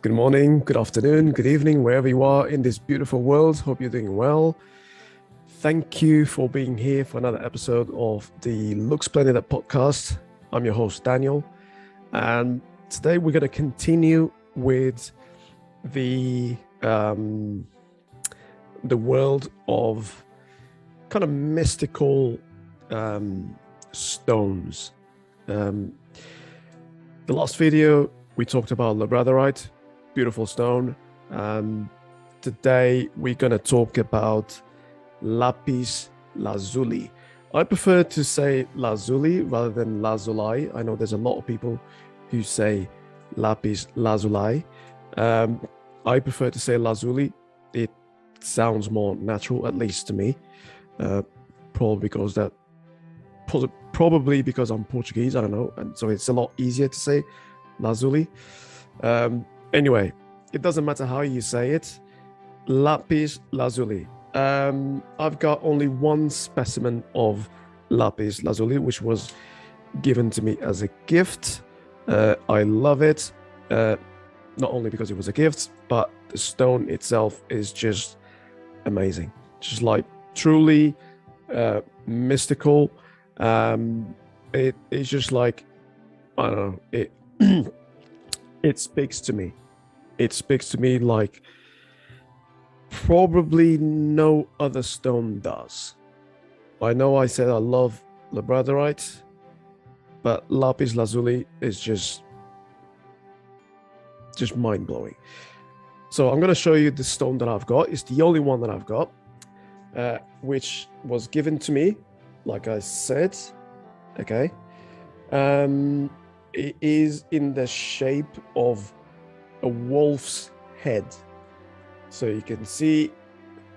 Good morning, good afternoon, good evening, wherever you are in this beautiful world. Hope you're doing well. Thank you for being here for another episode of the Splendida podcast. I'm your host, Daniel. And today we're going to continue with the world of kind of mystical stones. The last video, we talked about labradorite, beautiful stone. Today we're going to talk about Lapis Lazuli. I prefer to say Lazuli rather than Lazuli. I know there's a lot of people who say Lapis Lazuli. I prefer to say Lazuli. It sounds more natural, at least to me. Probably because I'm Portuguese, I don't know, and so it's a lot easier to say Lazuli. Anyway, it doesn't matter how you say it. Lapis Lazuli. I've got only one specimen of Lapis Lazuli, which was given to me as a gift. I love it, not only because it was a gift, but the stone itself is just amazing. Just like truly mystical. It's just like, I don't know, it speaks to me. It speaks to me like probably no other stone does. I know I said I love labradorite, but Lapis Lazuli is just mind-blowing. So I'm going to show you the stone that I've got. It's the only one that I've got, which was given to me, like I said. Okay. It is in the shape of a wolf's head. So you can see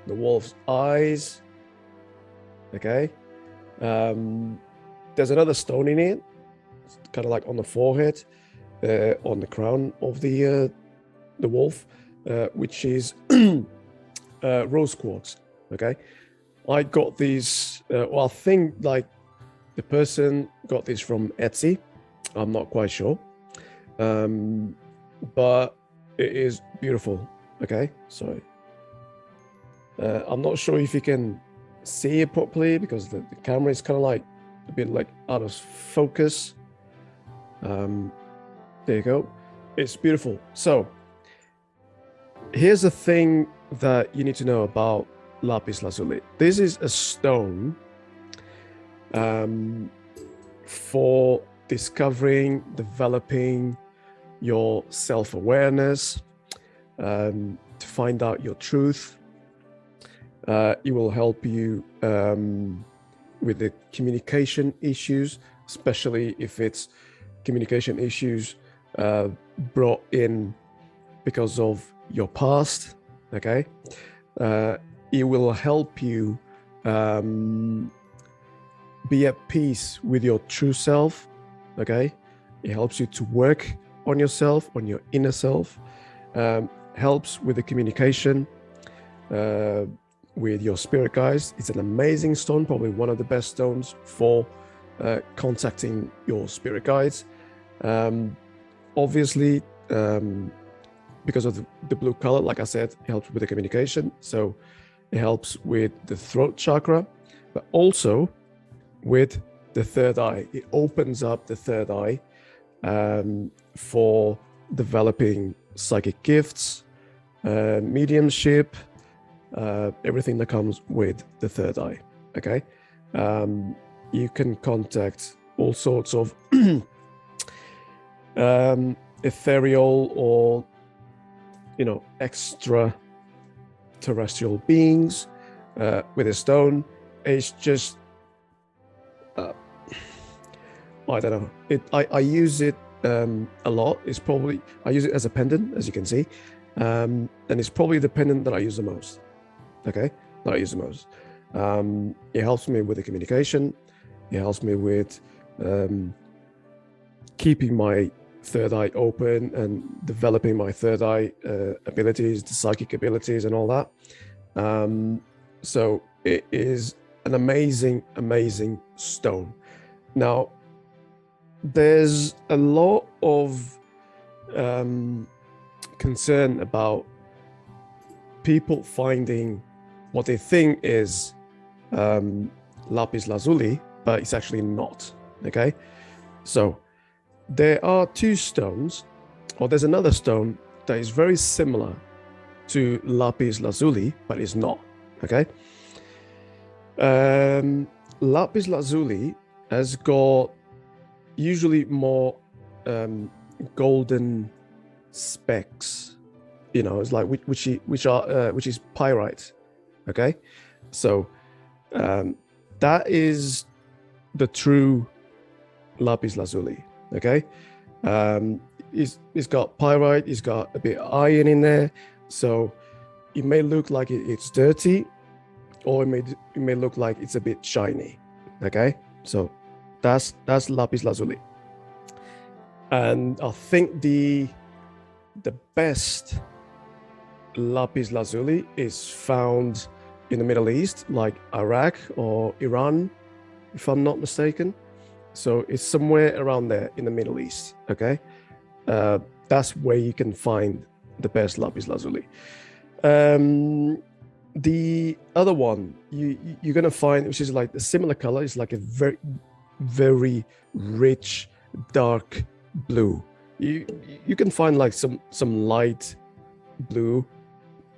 the wolf's eyes. Okay. There's another stone in it, kind of like on the forehead, on the crown of the wolf, which is rose quartz. Okay. I got these, I think like the person got this from Etsy. I'm not quite sure. But it is beautiful. Okay, so I'm not sure if you can see it properly because the camera is kind of like a bit like out of focus. There you go. It's beautiful. So here's the thing that you need to know about Lapis Lazuli. This is a stone for discovering, developing your self-awareness, to find out your truth. It will help you with the communication issues, especially if it's communication issues brought in because of your past. Okay, it will help you be at peace with your true self. Okay, it helps you to work on yourself, on your inner self. Helps with the communication with your spirit guides. It's an amazing stone, probably one of the best stones for contacting your spirit guides. Obviously, because of the blue color, like I said, it helps with the communication. So it helps with the throat chakra, but also with the third eye. It opens up the third eye for developing psychic gifts, mediumship, everything that comes with the third eye. Okay, you can contact all sorts of ethereal or extra terrestrial beings with a stone. It's just I don't know. I use it a lot. I use it as a pendant, as you can see, and it's probably the pendant that I use the most. Okay, that I use the most. It helps me with the communication. It helps me with keeping my third eye open and developing my third eye abilities, the psychic abilities, and all that. So it is an amazing, amazing stone. Now, there's a lot of concern about people finding what they think is lapis lazuli, but it's actually not. Okay, so there are two stones, or there's another stone that is very similar to lapis lazuli, but it's not. Okay, lapis lazuli has got usually more golden specks, you know, it's like which is pyrite. Okay, so that is the true lapis lazuli. Okay, it's got pyrite, it's got a bit of iron in there, so it may look like it's dirty, or it may look like it's a bit shiny. Okay, so that's lapis lazuli. And I think the best lapis lazuli is found in the Middle East, like Iraq or Iran, if I'm not mistaken. So it's somewhere around there in the Middle East. Okay, that's where you can find the best lapis lazuli. The other one you're gonna find, which is like a similar color, is like a very, very rich dark blue. You can find like some light blue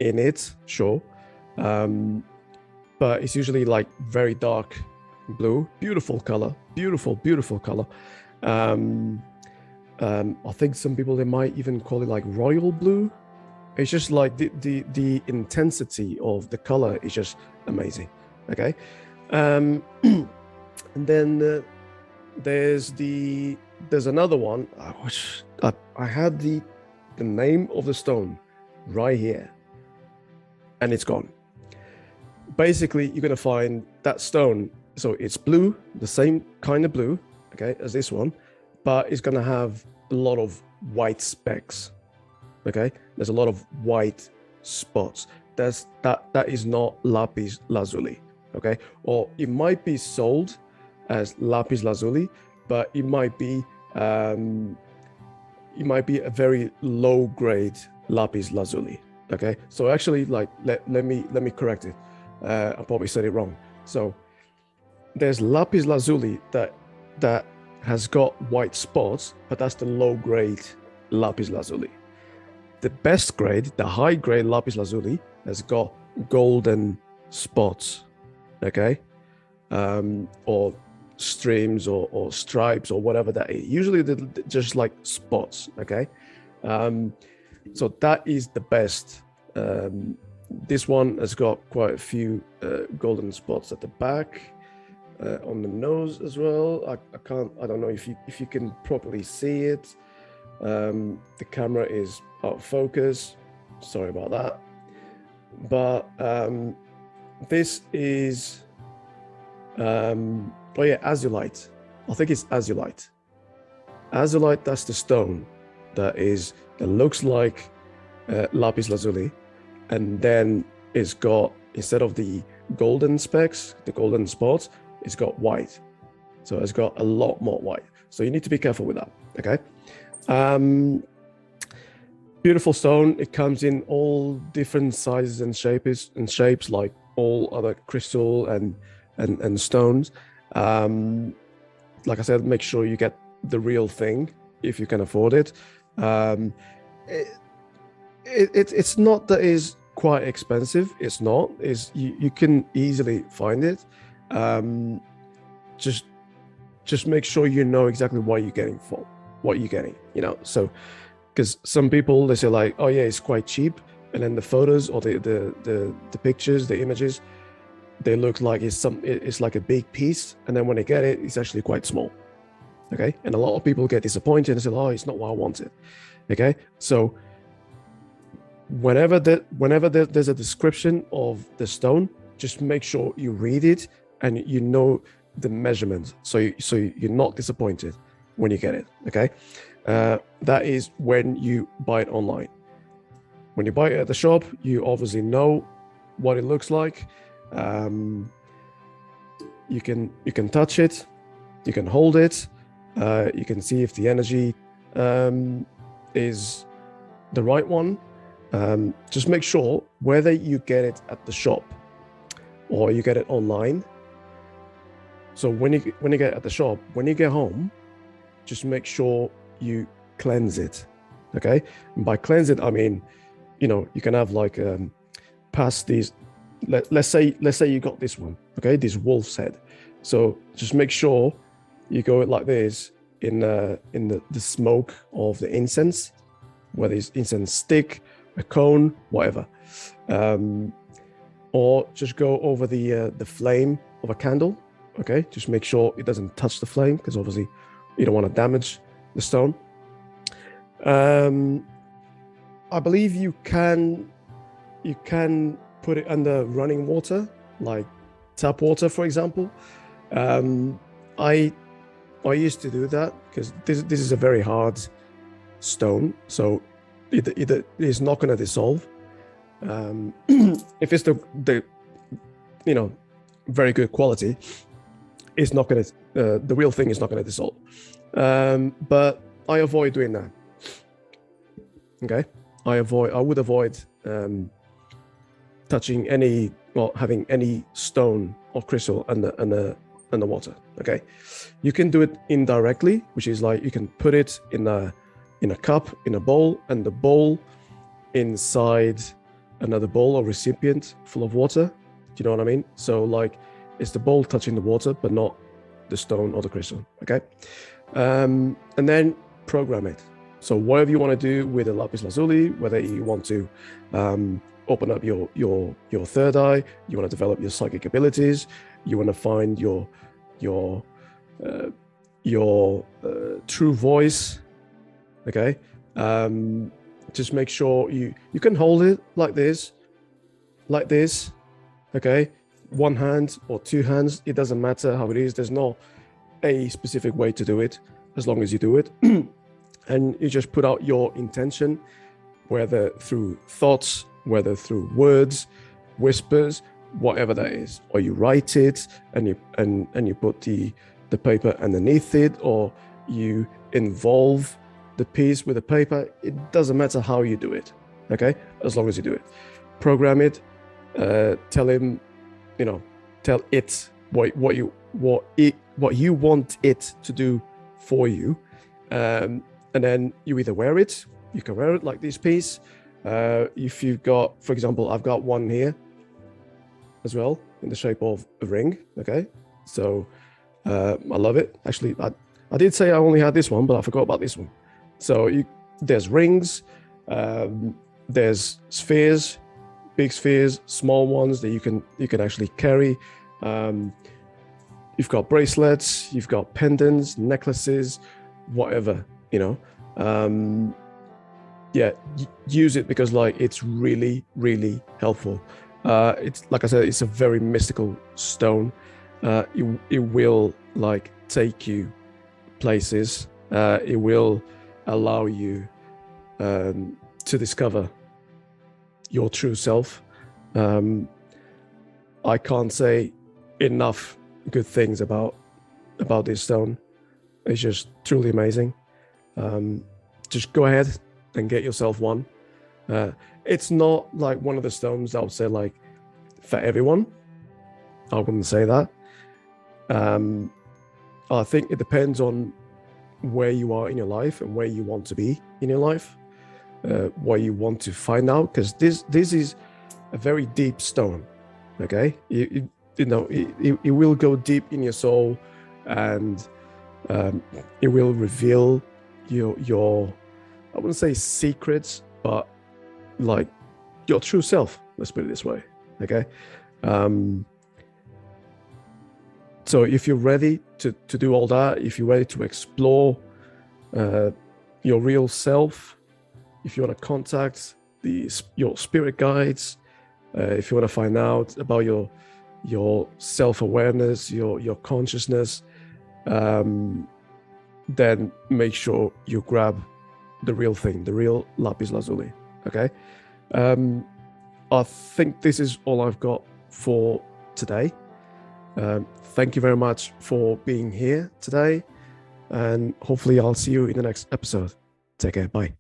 in it, sure, but it's usually like very dark blue. Beautiful color, beautiful color. I think some people, they might even call it like royal blue. It's just like the intensity of the color is just amazing. Okay, and then there's another one, which I had the name of the stone right here, and it's gone. Basically, you're gonna find that stone, so it's blue, the same kind of blue, okay, as this one, but it's gonna have a lot of white specks. Okay, there's a lot of white spots. That is not lapis lazuli. Okay, or it might be sold as lapis lazuli, but it might be a very low grade lapis lazuli. Okay, so actually, like let me correct it. I probably said it wrong. So there's lapis lazuli that has got white spots, but that's the low grade lapis lazuli. The best grade, the high grade lapis lazuli, has got golden spots. Okay, or streams or stripes or whatever that is. Usually they're just like spots. Okay, so that is the best. This one has got quite a few golden spots at the back, on the nose as well. I don't know if you can properly see it. The camera is out of focus, sorry about that, but this is azulite. I think it's azulite. That's the stone that looks like lapis lazuli, and then it's got, instead of the golden specks, the golden spots, it's got white. So it's got a lot more white. So you need to be careful with that. Okay. Beautiful stone. It comes in all different sizes and shapes like all other crystal and stones. Like I said, make sure you get the real thing if you can afford it. It's not that it's quite expensive. It's not. You can easily find it. Just make sure you know exactly what you're getting. You know, so because some people, they say like, oh yeah, it's quite cheap, and then the photos or the pictures, the images, they look like it's like a big piece, and then when they get it, it's actually quite small. Okay, and a lot of people get disappointed and say, oh, it's not what I wanted. Okay, so whenever there's a description of the stone, just make sure you read it and you know the measurements, so you're not disappointed when you get it. Okay, that is when you buy it online. When you buy it at the shop, you obviously know what it looks like. You can touch it, you can hold it, you can see if the energy is the right one, just make sure whether you get it at the shop or you get it online. So when you get it at the shop, when you get home, just make sure you cleanse it. Okay, and by cleanse it, I mean, you can have like past these. Let's say you got this one. Okay, this wolf's head. So just make sure you go like this in the smoke of the incense, whether it's incense stick, a cone, whatever, or just go over the flame of a candle. Okay, just make sure it doesn't touch the flame, because obviously you don't want to damage the stone. I believe you can put it under running water, like tap water, for example. I used to do that because this is a very hard stone, so it is not going to dissolve. If it's the very good quality, it's not going to the real thing is not going to dissolve. But I avoid doing that. Okay, I would avoid touching any or having any stone or crystal under water. Okay, you can do it indirectly, which is like you can put it in a cup, in a bowl, and the bowl inside another bowl or recipient full of water. Do you know what I mean? So like it's the bowl touching the water, but not the stone or the crystal. Okay, and then program it. So whatever you want to do with a Lapis Lazuli, whether you want to open up your third eye, you want to develop your psychic abilities, you want to find your true voice. Okay, just make sure you can hold it like this. Okay, one hand or two hands, it doesn't matter how it is. There's not a specific way to do it, as long as you do it. And you just put out your intention, whether through thoughts, whether through words, whispers, whatever that is, or you write it and you put the paper underneath it, or you involve the piece with the paper. It doesn't matter how you do it. Okay, as long as you do it, program it. Tell him, tell it what you want it to do for you. And then you either wear it, you can wear it like this piece. If you've got, for example, I've got one here as well in the shape of a ring. Okay, so I love it. Actually, I did say I only had this one, but I forgot about this one. So there's rings, there's spheres, big spheres, small ones that you can actually carry. You've got bracelets, you've got pendants, necklaces, whatever. Use it, because like it's really, really helpful. It's like I said, it's a very mystical stone. It will like take you places. It will allow you to discover your true self. I can't say enough good things about this stone. It's just truly amazing. Just go ahead and get yourself one. It's not like one of the stones that I would say like for everyone. I wouldn't say that. I think it depends on where you are in your life and where you want to be in your life, what you want to find out, because this is a very deep stone. Okay, it will go deep in your soul, and it will reveal your I wouldn't say secrets, but like your true self. Let's put it this way. Okay. So if you're ready to do all that, if you're ready to explore your real self, if you want to contact your spirit guides, if you want to find out about your self-awareness, your consciousness, then make sure you grab the real thing, the real Lapis Lazuli. Okay. I think this is all I've got for today. Thank you very much for being here today, and hopefully I'll see you in the next episode. Take care. Bye.